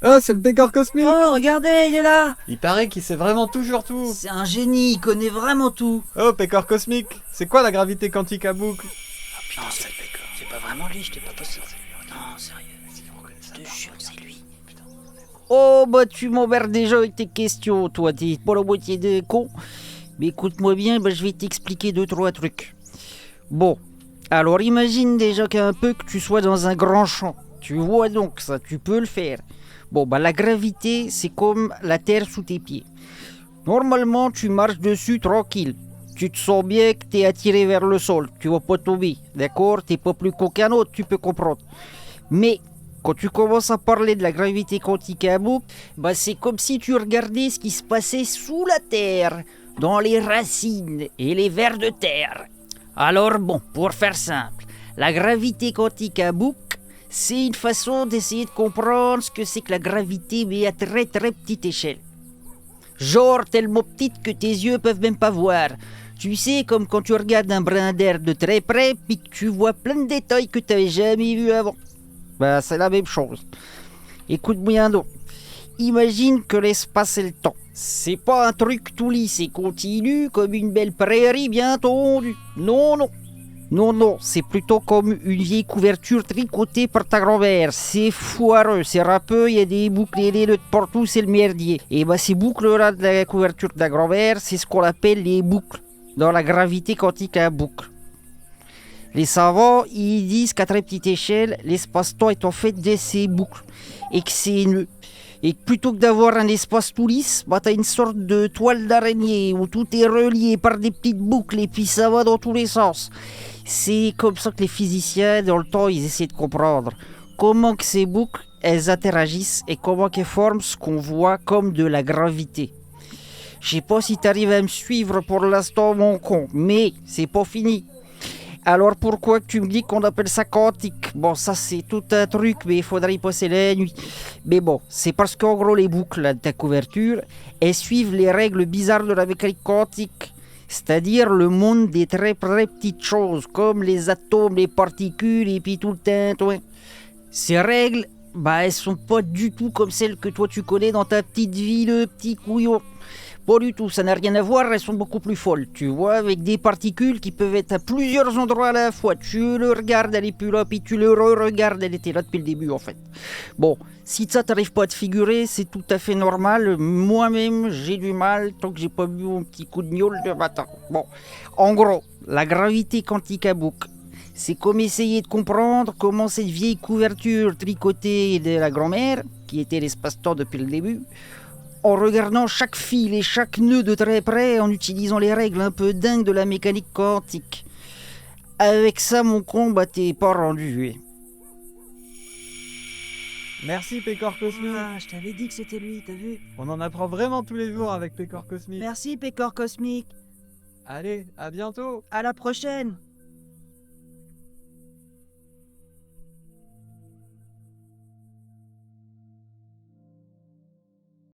Ah, c'est le Pécor Cosmique. Oh, regardez, il est là. Il paraît qu'il sait vraiment tout sur tout. C'est un génie, il connaît vraiment tout. Oh, Pécor Cosmique, c'est quoi la gravité quantique à boucle? Putain, c'est pas vraiment lui, je t'ai pas sûr. Non, sérieux, je te jure, c'est lui. Oh, bah tu m'emmerdes déjà avec tes questions, toi, t'es pas la moitié des cons. Mais écoute-moi bien, bah, je vais t'expliquer 2-3 trucs. Bon, alors imagine déjà qu'un peu que tu sois dans un grand champ. Tu vois donc ça, tu peux le faire. Bon, bah la gravité, c'est comme la terre sous tes pieds. Normalement, tu marches dessus tranquille. Tu te sens bien que t'es attiré vers le sol. Tu vas pas tomber, d'accord? T'es pas plus con qu'un autre, tu peux comprendre. Mais quand tu commences à parler de la gravité quantique à boucle, bah c'est comme si tu regardais ce qui se passait sous la terre, dans les racines et les vers de terre. Alors bon, pour faire simple, la gravité quantique à boucle, c'est une façon d'essayer de comprendre ce que c'est que la gravité, mais à très très petite échelle. Genre tellement petite que tes yeux peuvent même pas voir. Tu sais, comme quand tu regardes un brin d'air de très près, puis que tu vois plein de détails que tu n'avais jamais vus avant. Ben, c'est la même chose. Écoute bien donc. Imagine que l'espace et le temps, c'est pas un truc tout lisse et continu comme une belle prairie bien tondue. Non, non. Non, c'est plutôt comme une vieille couverture tricotée par ta grand-mère. C'est foireux, c'est râpeux, il y a des boucles ailées de partout, c'est le merdier. Et bah ces boucles-là de la couverture de ta grand-mère, c'est ce qu'on appelle les boucles, dans la gravité quantique à boucle. Les savants, ils disent qu'à très petite échelle, l'espace-temps est en fait de ces boucles, et que c'est nœud. Et que plutôt que d'avoir un espace tout lisse, bah t'as une sorte de toile d'araignée où tout est relié par des petites boucles et puis ça va dans tous les sens. C'est comme ça que les physiciens, dans le temps, ils essaient de comprendre comment que ces boucles, elles interagissent et comment qu'elles forment ce qu'on voit comme de la gravité. Je sais pas si t'arrives à me suivre pour l'instant, mon con, mais c'est pas fini. Alors pourquoi tu me dis qu'on appelle ça quantique? Bon, ça c'est tout un truc, mais il faudrait y passer la nuit. Mais bon, c'est parce qu'en gros les boucles là, de ta couverture, elles suivent les règles bizarres de la mécanique quantique. C'est-à-dire le monde des très très petites choses, comme les atomes, les particules et puis tout le tintouin. Ces règles, bah elles sont pas du tout comme celles que toi tu connais dans ta petite vie de petit couillon. Pas du tout, ça n'a rien à voir, elles sont beaucoup plus folles, tu vois, avec des particules qui peuvent être à plusieurs endroits à la fois. Tu le regardes, elle est plus là, puis tu le re-regardes, elle était là depuis le début en fait. Bon, si ça t'arrive pas à te figurer, c'est tout à fait normal. Moi-même, j'ai du mal tant que j'ai pas bu un petit coup de gnôle de matin. Bon, en gros, la gravité quantique à boucle, c'est comme essayer de comprendre comment cette vieille couverture tricotée de la grand-mère, qui était l'espace-temps depuis le début, en regardant chaque fil et chaque nœud de très près, en utilisant les règles un peu dingues de la mécanique quantique. Avec ça, mon con, bah t'es pas rendu. Merci Pécor Cosmique. Ah, je t'avais dit que c'était lui, t'as vu? On en apprend vraiment tous les jours avec Pécor Cosmique. Merci, Pécor Cosmique. Allez, à bientôt. À la prochaine.